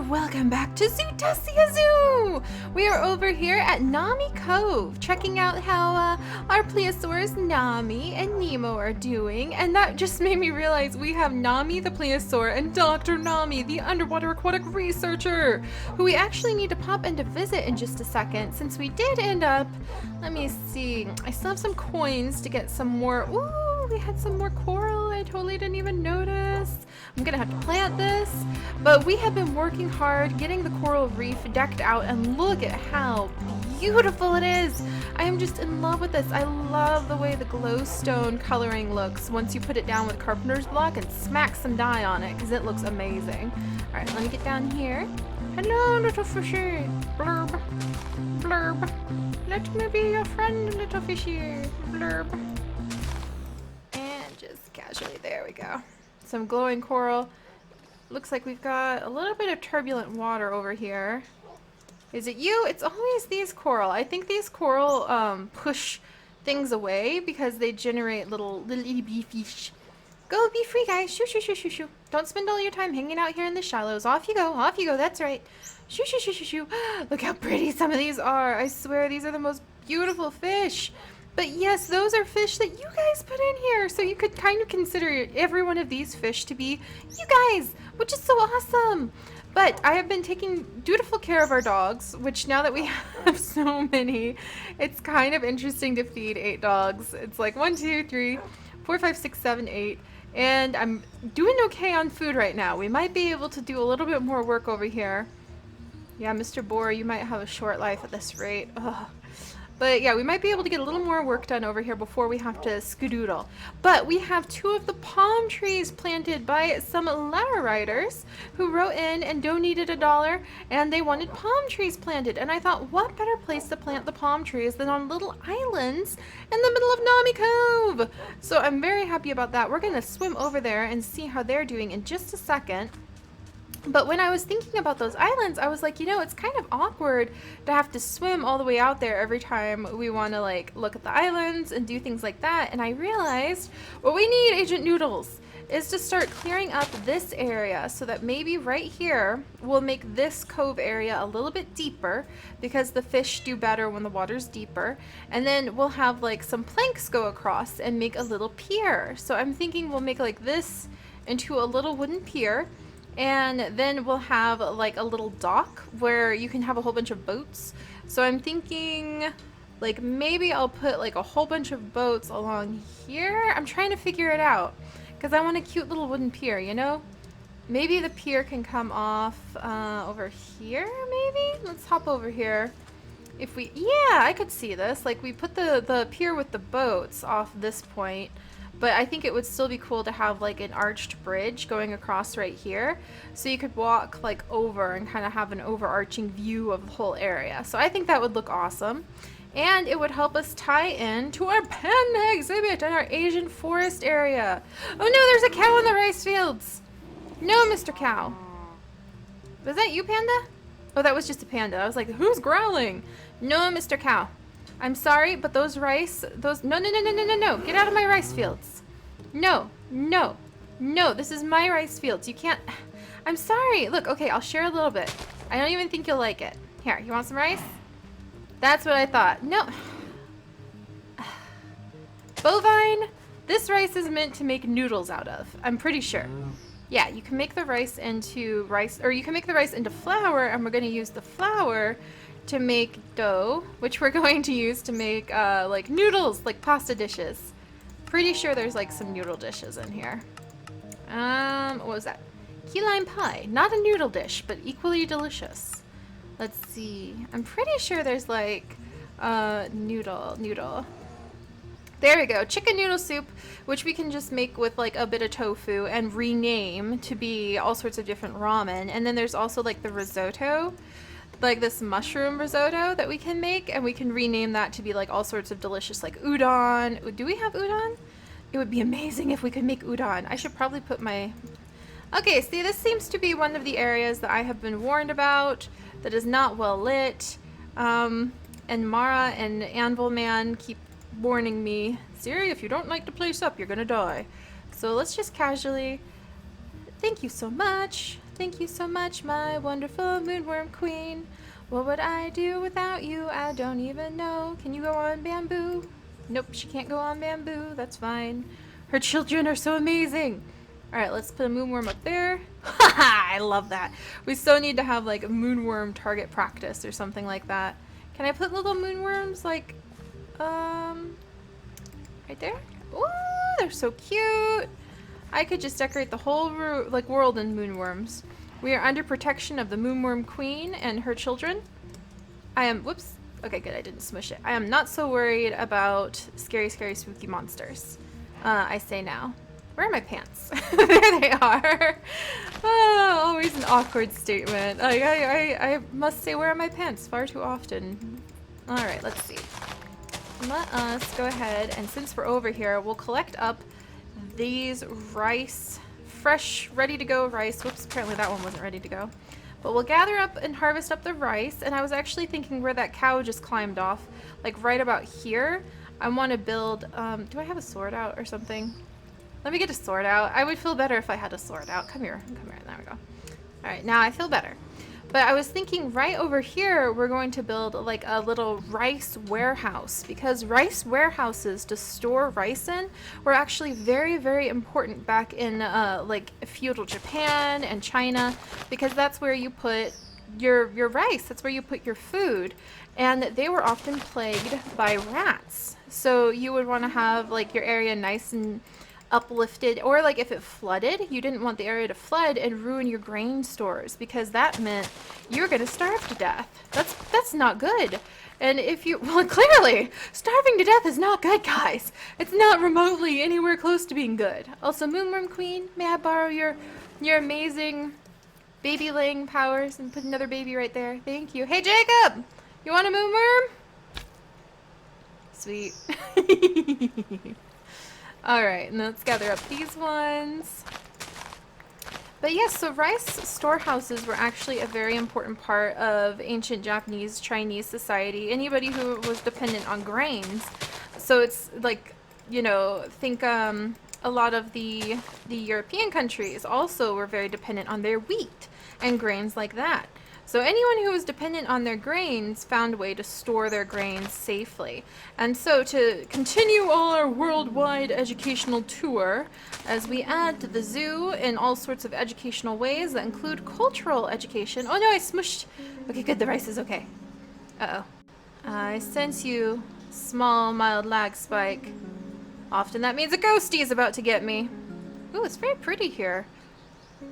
welcome back to Zoodesia Zoo! We are over here at Nami Cove, checking out how our plesiosaurs Nami and Nemo are doing, and that just made me realize we have Nami the plesiosaur and Dr. Nami the underwater aquatic researcher, who we actually need to pop in to visit in just a second, since we did end up, let me see, I still have some coins to get some more, ooh, we had some more coral, I totally didn't even notice. I'm gonna have to plant this, but we have been working hard getting the coral reef decked out, and look at how beautiful it is. I am just in love with this. I love the way the glowstone coloring looks once you put it down with carpenter's block and smack some dye on it, because it looks amazing. All right, let me get down here. Hello, little fishy. Blurb, blurb. Let me be your friend, little fishy. Blurb. And just casually, there we go. Some glowing coral. Looks like we've got a little bit of turbulent water over here. Is it you? It's always these coral. I think these coral push things away because they generate little itty bitty fish. Go, be free, guys. Shoo, shoo, shoo, shoo, shoo. Don't spend all your time hanging out here in the shallows. Off you go. Off you go. That's right. Shoo, shoo, shoo, shoo, shoo. Look how pretty some of these are. I swear these are the most beautiful fish. But yes, those are fish that you guys put in here. So you could kind of consider every one of these fish to be you guys, which is so awesome. But I have been taking dutiful care of our dogs, which now that we have so many, it's kind of interesting to feed 8 dogs. It's like 1, 2, 3, 4, 5, 6, 7, 8. And I'm doing okay on food right now. We might be able to do a little bit more work over here. Yeah, Mr. Boar, you might have a short life at this rate. Ugh. But yeah, we might be able to get a little more work done over here before we have to skedoodle. But we have 2 of the palm trees planted by some letter writers who wrote in and donated $1, and they wanted palm trees planted. And I thought, what better place to plant the palm trees than on little islands in the middle of Nami Cove? So I'm very happy about that. We're gonna swim over there and see how they're doing in just a second. But when I was thinking about those islands, I was like, you know, it's kind of awkward to have to swim all the way out there every time we want to, like, look at the islands and do things like that. And I realized what we need, Agent Noodles, is to start clearing up this area so that maybe right here we'll make this cove area a little bit deeper, because the fish do better when the water's deeper. And then we'll have, like, some planks go across and make a little pier. So I'm thinking we'll make, like, this into a little wooden pier. And then we'll have like a little dock where you can have a whole bunch of boats. So I'm thinking like maybe I'll put like a whole bunch of boats along here. I'm trying to figure it out because I want a cute little wooden pier, you know? Maybe the pier can come off over here, maybe? Let's hop over here. If we, yeah, I could see this. Like we put the pier with the boats off this point. But I think it would still be cool to have like an arched bridge going across right here. So you could walk like over and kind of have an overarching view of the whole area. So I think that would look awesome. And it would help us tie in to our panda exhibit in our Asian forest area. Oh no, there's a cow in the rice fields. No, Mr. Cow. Was that you, Panda? Oh, that was just a panda. I was like, who's growling? No, Mr. Cow. I'm sorry, but those rice, those, no, get out of my rice fields. No, this is my rice fields. You can't, I'm sorry. Look, okay, I'll share a little bit. I don't even think you'll like it. Here, you want some rice? That's what I thought. No. Bovine, this rice is meant to make noodles out of. I'm pretty sure. Yeah, you can make the rice into rice, or you can make the rice into flour, and we're going to use the flour to make dough, which we're going to use to make like noodles, like pasta dishes. Pretty sure there's like some noodle dishes in here. What was that? Key lime pie. Not a noodle dish, but equally delicious. Let's see. I'm pretty sure there's like noodle. There we go. Chicken noodle soup, which we can just make with like a bit of tofu and rename to be all sorts of different ramen. And then there's also like the risotto, like this mushroom risotto that we can make, and we can rename that to be like all sorts of delicious like udon. Do we have udon? It would be amazing if we could make udon. I should probably put my... Okay, see, this seems to be one of the areas that I have been warned about that is not well lit. And Mara and Anvil Man keep warning me, Seri, if you don't light the place up, you're gonna die. So let's just casually... Thank you so much. Thank you so much, my wonderful moonworm queen. What would I do without you? I don't even know. Can you go on bamboo? Nope, she can't go on bamboo. That's fine. Her children are so amazing. Alright, let's put a moonworm up there. Haha, I love that. We still need to have like a moonworm target practice or something like that. Can I put little moonworms like, right there? Ooh, they're so cute. I could just decorate the whole world in moonworms. We are under protection of the moonworm queen and her children. I am, whoops. Okay, good, I didn't smush it. I am not so worried about scary, scary, spooky monsters. I say now. Where are my pants? There they are. Oh, always an awkward statement. I must say, where are my pants far too often. All right, let's see. Let us go ahead, and since we're over here, we'll collect up these rice, fresh, ready to go rice. Whoops, apparently that one wasn't ready to go. But we'll gather up and harvest up the rice, and I was actually thinking where that cow just climbed off, like right about here. I want to build, do I have a sword out or something? Let me get a sword out. I would feel better if I had a sword out. Come here, there we go. All right, now I feel better. But I was thinking right over here, we're going to build like a little rice warehouse, because rice warehouses to store rice in were actually very, very important back in like feudal Japan and China, because that's where you put your rice, that's where you put your food, and they were often plagued by rats. So you would want to have like your area nice and uplifted, or like if it flooded, you didn't want the area to flood and ruin your grain stores, because that meant you're gonna starve to death. That's not good. And if you, well, clearly starving to death is not good, guys. It's not remotely anywhere close to being good. Also, moonworm queen, may I borrow your amazing baby laying powers and put another baby right there? Thank you. Hey Jacob, you want a moonworm? Sweet. Alright, and let's gather up these ones. But yes, so rice storehouses were actually a very important part of ancient Japanese, Chinese society. Anybody who was dependent on grains. So it's like, you know, think a lot of the European countries also were very dependent on their wheat and grains like that. So anyone who was dependent on their grains found a way to store their grains safely. And so to continue all our worldwide educational tour, as we add to the zoo in all sorts of educational ways that include cultural education. Oh no, I smushed. Okay, good, the rice is okay. Uh-oh. I sense you, small, mild lag spike. Often that means a ghostie is about to get me. Ooh, it's very pretty here.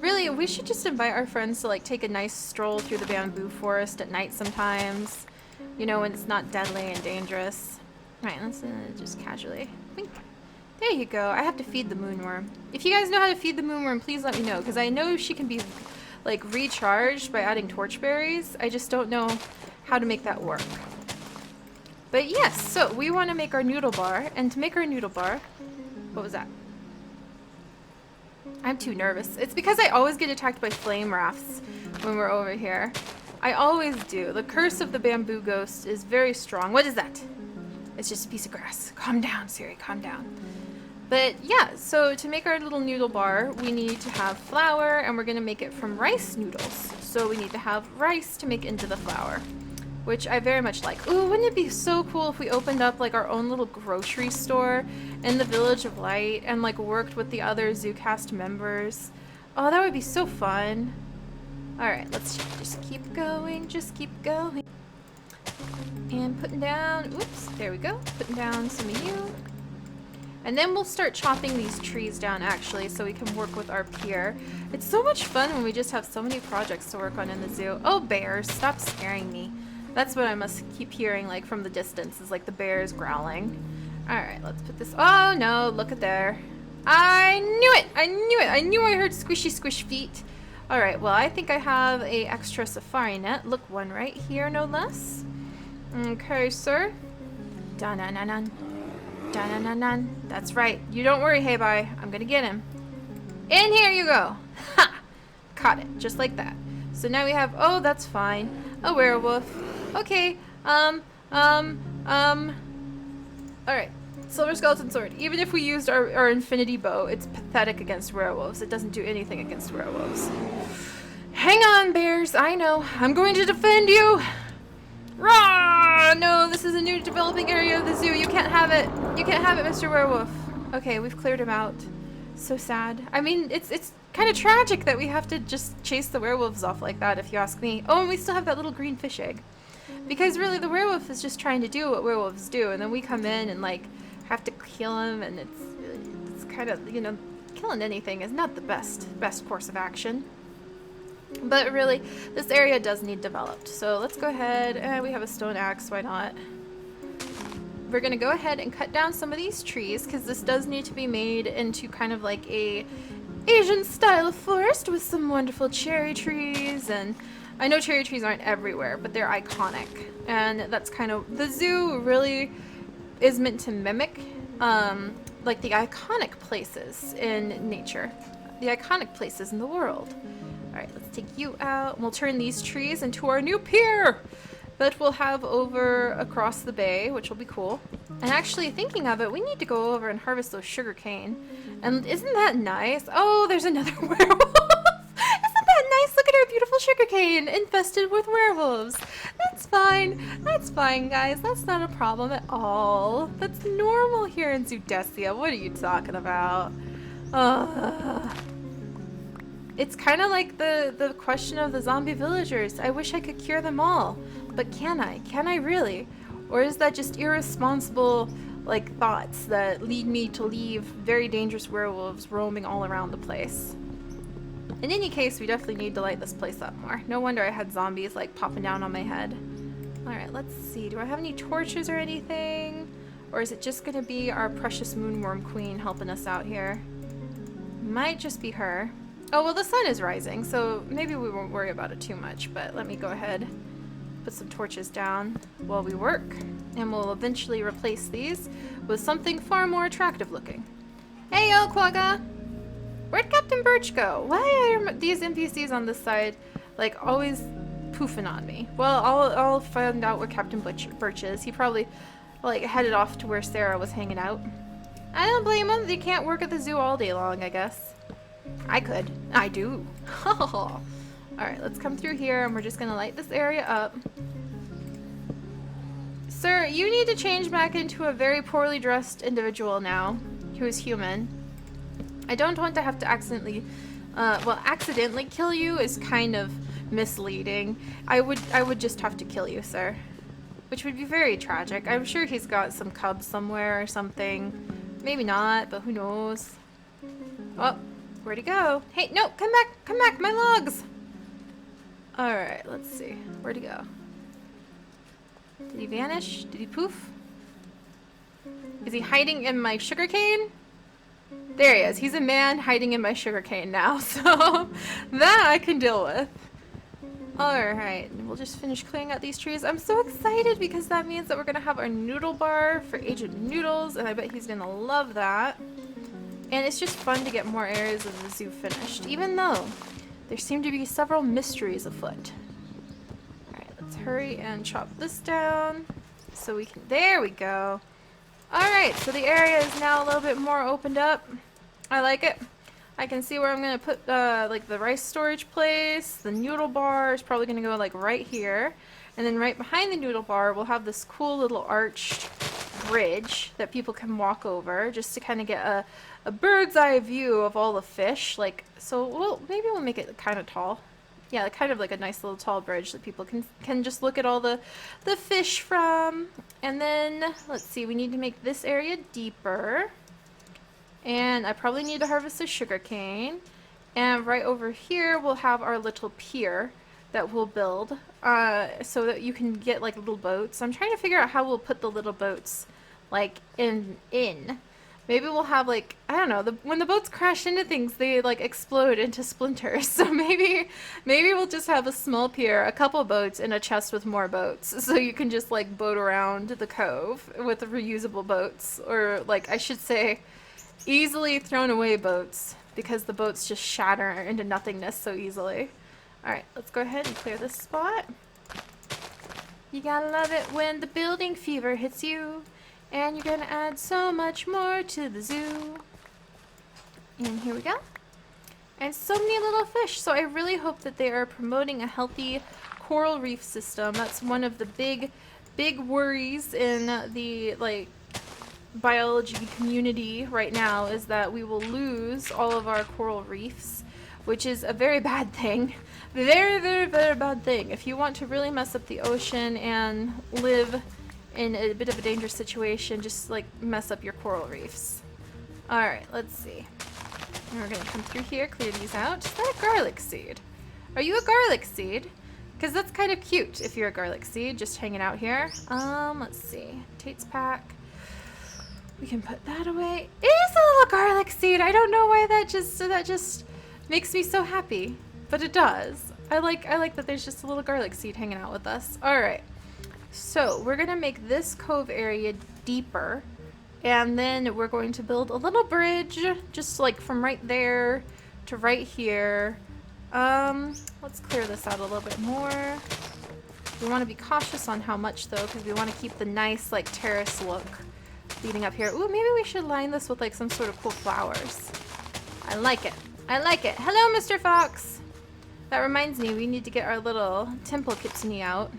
Really, we should just invite our friends to like take a nice stroll through the bamboo forest at night sometimes. You know, when it's not deadly and dangerous. Right, let's just casually. Wink. There you go. I have to feed the moonworm. If you guys know how to feed the moonworm, please let me know, because I know she can be like recharged by adding torchberries. I just don't know how to make that work. But yes, so we want to make our noodle bar, and to make our noodle bar, what was that? I'm too nervous. It's because I always get attacked by flame rafts when we're over here. I always do. The curse of the bamboo ghost is very strong. What is that? It's just a piece of grass. Calm down, Seri, calm down. But yeah, so to make our little noodle bar, we need to have flour, and we're going to make it from rice noodles. So we need to have rice to make into the flour, which I very much like. Ooh, wouldn't it be so cool if we opened up like our own little grocery store in the Village of Light and like worked with the other ZooCast members? Oh, that would be so fun. Alright, let's just keep going, just keep going. And putting down, oops, there we go. Putting down some of you. And then we'll start chopping these trees down actually, so we can work with our pier. It's so much fun when we just have so many projects to work on in the zoo. Oh, bears, stop scaring me. That's what I must keep hearing, like, from the distance, is like the bears growling. Alright, let's put this. Oh no, look at there. I knew it! I knew it! I knew I heard squishy squish feet. Alright, well, I think I have a extra safari net. Look, one right here, no less. Okay, sir. Dun-dun-dun-dun. Dun-dun-dun-dun. That's right. You don't worry, hey bye. I'm gonna get him. In here you go! Ha! Caught it, just like that. So now we have, oh, that's fine. A werewolf. Okay, alright. Silver skeleton sword. Even if we used our infinity bow, it's pathetic against werewolves. It doesn't do anything against werewolves. Hang on, bears. I know. I'm going to defend you. Rah! No, this is a new developing area of the zoo. You can't have it. You can't have it, Mr. Werewolf. Okay, we've cleared him out. So sad. I mean, it's kind of tragic that we have to just chase the werewolves off like that, if you ask me. Oh, and we still have that little green fish egg. Because really, the werewolf is just trying to do what werewolves do, and then we come in and, like, have to kill him, and it's kind of, you know, killing anything is not the best course of action. But really, this area does need developed. So let's go ahead, and we have a stone axe, why not? We're gonna go ahead and cut down some of these trees, because this does need to be made into kind of like a Asian style of forest with some wonderful cherry trees. And I know cherry trees aren't everywhere, but they're iconic. And that's kind of, the zoo really is meant to mimic like the iconic places in nature, the iconic places in the world. All right, let's take you out. We'll turn these trees into our new pier that we'll have over across the bay, which will be cool. And actually, thinking of it, we need to go over and harvest those sugarcane. And isn't that nice? Oh, there's another werewolf. Isn't that nice? Look at our beautiful sugarcane infested with werewolves. That's fine. That's fine, guys. That's not a problem at all. That's normal here in Zoodesia. What are you talking about? It's kind of like the question of the zombie villagers. I wish I could cure them all. But can I? Can I really? Or is that just irresponsible, like, thoughts that lead me to leave very dangerous werewolves roaming all around the place? In any case, we definitely need to light this place up more. No wonder I had zombies, like, popping down on my head. Alright, let's see. Do I have any torches or anything? Or is it just gonna be our precious moonworm queen helping us out here? Might just be her. Oh, well, the sun is rising, so maybe we won't worry about it too much, but let me go ahead, put some torches down while we work, and we'll eventually replace these with something far more attractive looking. Hey, yo, Quagga! Where'd Captain Birch go? Why are these NPCs on this side, like, always poofing on me? Well, I'll find out where Captain Birch is. He probably, like, headed off to where Sarah was hanging out. I don't blame him. They can't work at the zoo all day long, I guess. I could. I do. Alright, let's come through here, and we're just gonna light this area up. Sir, you need to change back into a very poorly dressed individual now, who is human. I don't want to have to accidentally kill you is kind of misleading. I would just have to kill you, sir. Which would be very tragic. I'm sure he's got some cubs somewhere or something. Maybe not, but who knows. Oh. Where'd he go? Hey, no, come back, my logs! Alright, let's see. Where'd he go? Did he vanish? Did he poof? Is he hiding in my sugarcane? There he is. He's a man hiding in my sugarcane now, so that I can deal with. Alright, we'll just finish clearing out these trees. I'm so excited because that means that we're gonna have our noodle bar for Agent Noodles, and I bet he's gonna love that. And it's just fun to get more areas of the zoo finished, even though there seem to be several mysteries afoot. Alright, let's hurry and chop this down so we can... There we go! Alright, so the area is now a little bit more opened up. I like it. I can see where I'm going to put like the rice storage place. The noodle bar is probably going to go like right here. And then right behind the noodle bar we'll have this cool little arched bridge that people can walk over just to kind of get a bird's eye view of all the fish. Like, so maybe we'll make it kind of tall. Yeah, kind of like a nice little tall bridge that people can just look at all the fish from. And then, let's see, we need to make this area deeper. And I probably need to harvest the sugarcane. And right over here we'll have our little pier that we'll build so that you can get like little boats. I'm trying to figure out how we'll put the little boats like in. Maybe we'll have like, I don't know, when the boats crash into things, they like explode into splinters. So maybe we'll just have a small pier, a couple boats, and a chest with more boats. So you can just like boat around the cove with the reusable boats. Or like, I should say, easily thrown away boats, because the boats just shatter into nothingness so easily. Alright, let's go ahead and clear this spot. You gotta love it when the building fever hits you. And you're gonna add so much more to the zoo. And here we go. And so many little fish. So I really hope that they are promoting a healthy coral reef system. That's one of the big worries in the like biology community right now, is that we will lose all of our coral reefs, which is a very bad thing. Very, very, very bad thing. If you want to really mess up the ocean and live in a bit of a dangerous situation, just like mess up your coral reefs. Alright, let's see. We're gonna come through here, clear these out. Is that a garlic seed? Are you a garlic seed? Because that's kind of cute if you're a garlic seed, just hanging out here. Let's see. Tate's pack. We can put that away. It is a little garlic seed. I don't know why that just makes me so happy, but it does. I like that there's just a little garlic seed hanging out with us. All right. So we're gonna make this cove area deeper, and then we're going to build a little bridge, just like from right there to right here. Let's clear this out a little bit more. We want to be cautious on how much though, because we want to keep the nice like terrace look leading up here. Ooh, maybe we should line this with like some sort of cool flowers. I like it. I like it. Hello, Mr. Fox. That reminds me, we need to get our little temple kitsune out.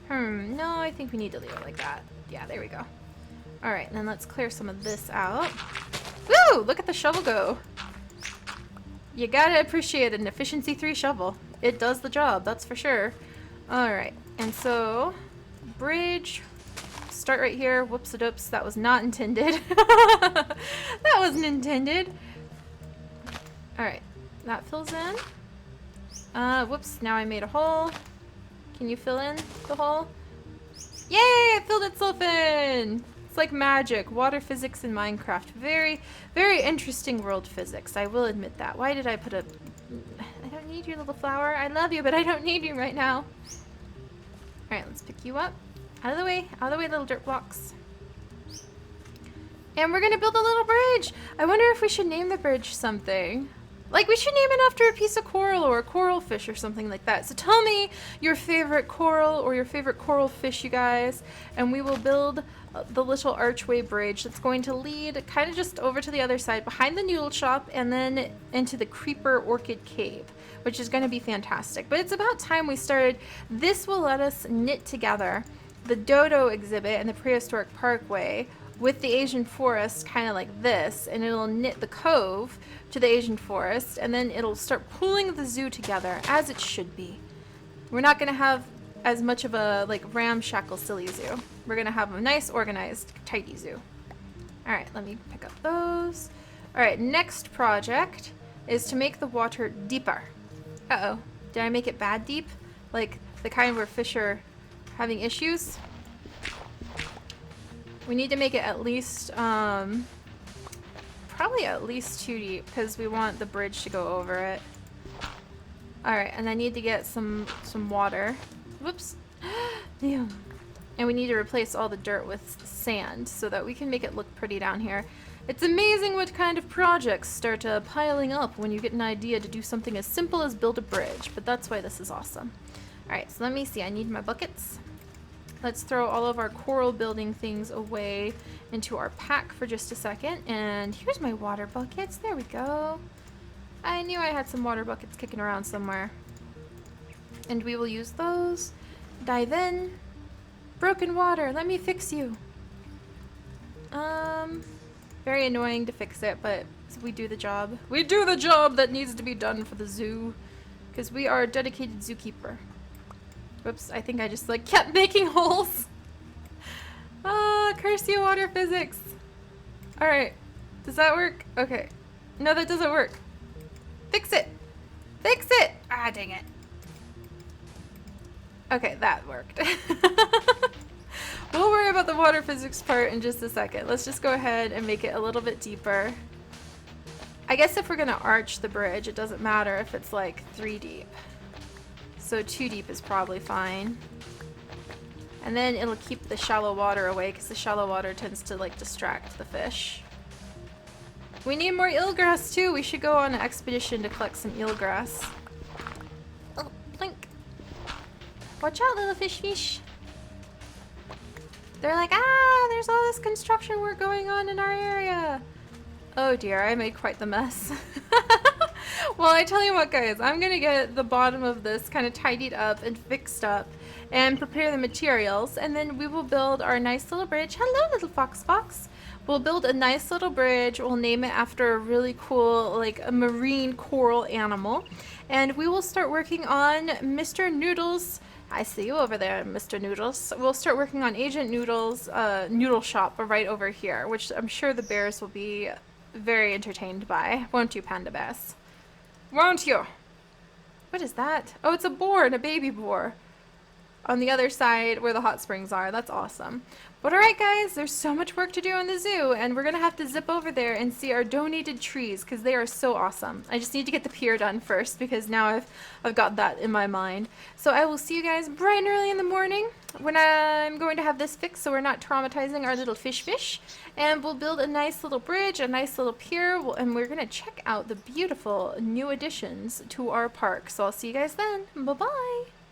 No, I think we need to leave it like that. Yeah, there we go. All right, and then let's clear some of this out. Woo! Look at the shovel go. You gotta appreciate an efficiency 3 shovel. It does the job, that's for sure. All right, and so bridge. Start right here. Whoops-a-doops. That was not intended. That wasn't intended. All right, that fills in. Whoops, now I made a hole. Can you fill in the hole? Yay, it filled itself in. It's like magic. Water physics in Minecraft. Very, very interesting world physics. I will admit that. Why did I put a... I don't need you, little flower. I love you, but I don't need you right now. All right, let's pick you up. Out of the way, little dirt blocks. And we're gonna build a little bridge. I wonder if we should name the bridge something. Like, we should name it after a piece of coral or a coral fish or something like that. So tell me your favorite coral or your favorite coral fish, you guys, and we will build the little archway bridge that's going to lead kind of just over to the other side behind the noodle shop and then into the creeper orchid cave, which is going to be fantastic. But it's about time we started. This will let us knit together the dodo exhibit and the prehistoric parkway with the Asian forest, kind of like this, and it'll knit the cove to the Asian forest, and then it'll start pulling the zoo together as it should be. We're not going to have as much of a like ramshackle silly zoo. We're going to have a nice organized tidy zoo. All right, let me pick up those. All right, next project is to make the water deeper. Uh-oh, did I make it bad deep? Like the kind where fish are having issues? We need to make it at least, probably at least 2 deep, because we want the bridge to go over it. Alright, and I need to get some water. Whoops. Damn. And we need to replace all the dirt with sand, so that we can make it look pretty down here. It's amazing what kind of projects start piling up when you get an idea to do something as simple as build a bridge, but that's why this is awesome. Alright, so let me see, I need my buckets. Let's throw all of our coral building things away into our pack for just a second. And here's my water buckets. There we go. I knew I had some water buckets kicking around somewhere. And we will use those. Dive in. Broken water. Let me fix you. Very annoying to fix it, but we do the job. We do the job that needs to be done for the zoo. Because we are a dedicated zookeeper. Whoops, I think I just like kept making holes. Ah, curse you, water physics. Alright, does that work? Okay. No, that doesn't work. Fix it. Fix it. Ah, dang it. Okay, that worked. We'll worry about the water physics part in just a second. Let's just go ahead and make it a little bit deeper. I guess if we're gonna arch the bridge, it doesn't matter if it's like 3 deep. So 2 deep is probably fine. And then it'll keep the shallow water away because the shallow water tends to like distract the fish. We need more eelgrass too. We should go on an expedition to collect some eelgrass. Oh, blink. Watch out, little fish. They're like, ah, there's all this construction work going on in our area. Oh dear, I made quite the mess. Well, I tell you what, guys, I'm gonna get the bottom of this kind of tidied up and fixed up and prepare the materials, and then we will build our nice little bridge. Hello, little fox. We'll build a nice little bridge. We'll name it after a really cool, like a marine coral animal, and we will start working on Mr. Noodles. I see you over there, Mr. Noodles. We'll start working on Agent Noodles' noodle shop right over here, which I'm sure the bears will be very entertained by. Won't you, Panda Bears? Won't you? What is that? Oh, it's a boar and a baby boar on the other side where the hot springs are. That's awesome. But alright, guys, there's so much work to do in the zoo, and we're gonna have to zip over there and see our donated trees because they are so awesome. I just need to get the pier done first because now I've got that in my mind. So I will see you guys bright and early in the morning when I'm going to have this fixed so we're not traumatizing our little fish. And we'll build a nice little bridge, a nice little pier, and we're gonna check out the beautiful new additions to our park. So I'll see you guys then. Bye-bye!